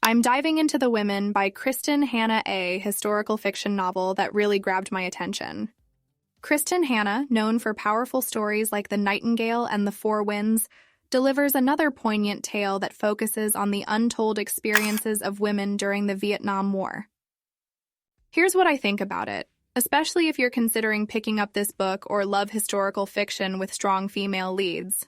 I'm diving into The Women by Kristin Hannah, a historical fiction novel that really grabbed my attention. Kristin Hannah, known for powerful stories like The Nightingale and The Four Winds, delivers another poignant tale that focuses on the untold experiences of women during the Vietnam War. Here's what I think about it, especially if you're considering picking up this book or love historical fiction with strong female leads.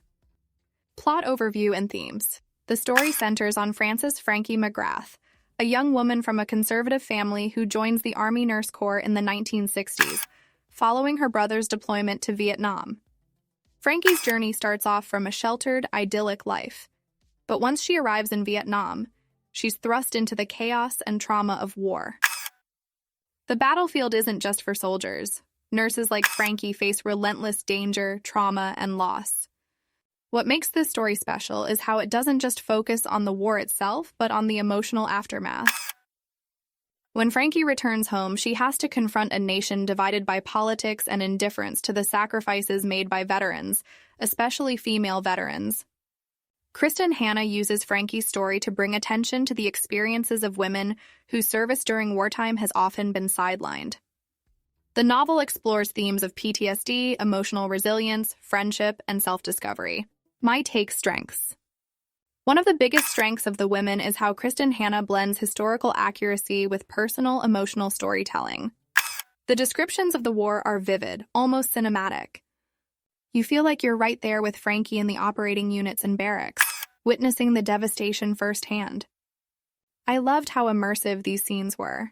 Plot overview and themes. The story centers on Frankie McGrath, a young woman from a conservative family who joins the Army Nurse Corps in the 1960s, following her brother's deployment to Vietnam. Frankie's journey starts off from a sheltered, idyllic life. But once she arrives in Vietnam, she's thrust into the chaos and trauma of war. The battlefield isn't just for soldiers. Nurses like Frankie face relentless danger, trauma, and loss. What makes this story special is how it doesn't just focus on the war itself, but on the emotional aftermath. When Frankie returns home, she has to confront a nation divided by politics and indifference to the sacrifices made by veterans, especially female veterans. Kristin Hannah uses Frankie's story to bring attention to the experiences of women whose service during wartime has often been sidelined. The novel explores themes of PTSD, emotional resilience, friendship, and self-discovery. My take: strengths. One of the biggest strengths of The Women is how Kristin Hannah blends historical accuracy with personal, emotional storytelling. The descriptions of the war are vivid, almost cinematic. You feel like you're right there with Frankie in the operating units and barracks, witnessing the devastation firsthand. I loved how immersive these scenes were.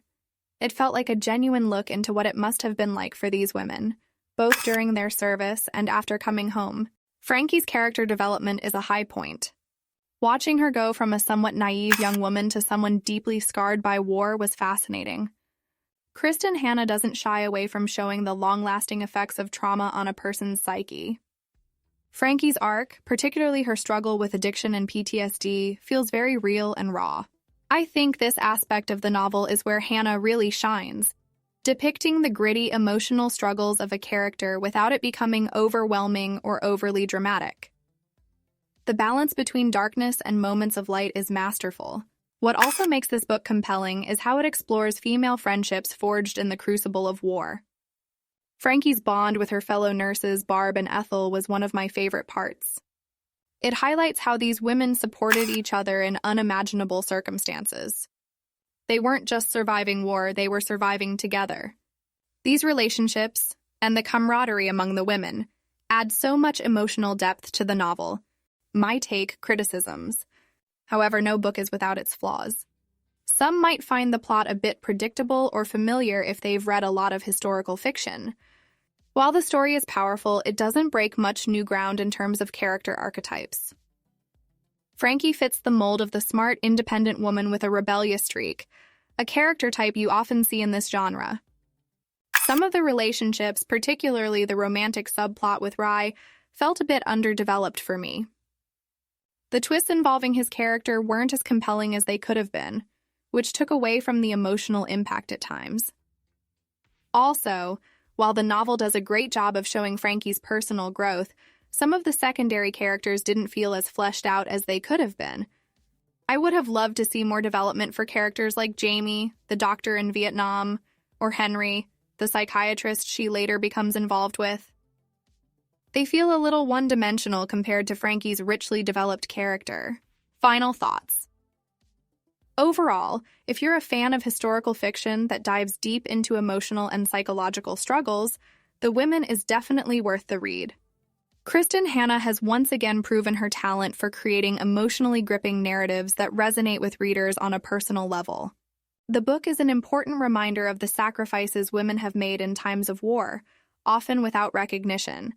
It felt like a genuine look into what it must have been like for these women, both during their service and after coming home. Frankie's character development is a high point. Watching her go from a somewhat naive young woman to someone deeply scarred by war was fascinating. Kristin Hannah doesn't shy away from showing the long-lasting effects of trauma on a person's psyche. Frankie's arc, particularly her struggle with addiction and PTSD, feels very real and raw. I think this aspect of the novel is where Hannah really shines, depicting the gritty emotional struggles of a character without it becoming overwhelming or overly dramatic. The balance between darkness and moments of light is masterful. What also makes this book compelling is how it explores female friendships forged in the crucible of war. Frankie's bond with her fellow nurses Barb and Ethel was one of my favorite parts. It highlights how these women supported each other in unimaginable circumstances. They weren't just surviving war, they were surviving together. These relationships, and the camaraderie among the women, add so much emotional depth to the novel. My take: criticisms. However, no book is without its flaws. Some might find the plot a bit predictable or familiar if they've read a lot of historical fiction. While the story is powerful, it doesn't break much new ground in terms of character archetypes. Frankie fits the mold of the smart, independent woman with a rebellious streak, a character type you often see in this genre. Some of the relationships, particularly the romantic subplot with Rye, felt a bit underdeveloped for me. The twists involving his character weren't as compelling as they could have been, which took away from the emotional impact at times. Also, while the novel does a great job of showing Frankie's personal growth, some of the secondary characters didn't feel as fleshed out as they could have been. I would have loved to see more development for characters like Jamie, the doctor in Vietnam, or Henry, the psychiatrist she later becomes involved with. They feel a little one-dimensional compared to Frankie's richly developed character. Final thoughts. Overall, if you're a fan of historical fiction that dives deep into emotional and psychological struggles, The Women is definitely worth the read. Kristin Hannah has once again proven her talent for creating emotionally gripping narratives that resonate with readers on a personal level. The book is an important reminder of the sacrifices women have made in times of war, often without recognition,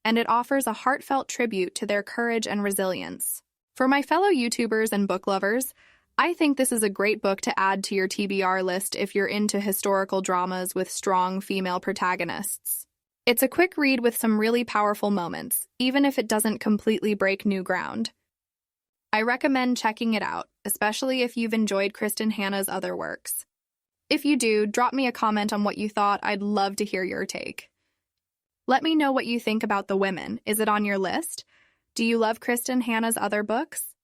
and it offers a heartfelt tribute to their courage and resilience. For my fellow YouTubers and book lovers, I think this is a great book to add to your TBR list if you're into historical dramas with strong female protagonists. It's a quick read with some really powerful moments, even if it doesn't completely break new ground. I recommend checking it out, especially if you've enjoyed Kristin Hannah's other works. If you do, drop me a comment on what you thought. I'd love to hear your take. Let me know what you think about The Women. Is it on your list? Do you love Kristin Hannah's other books?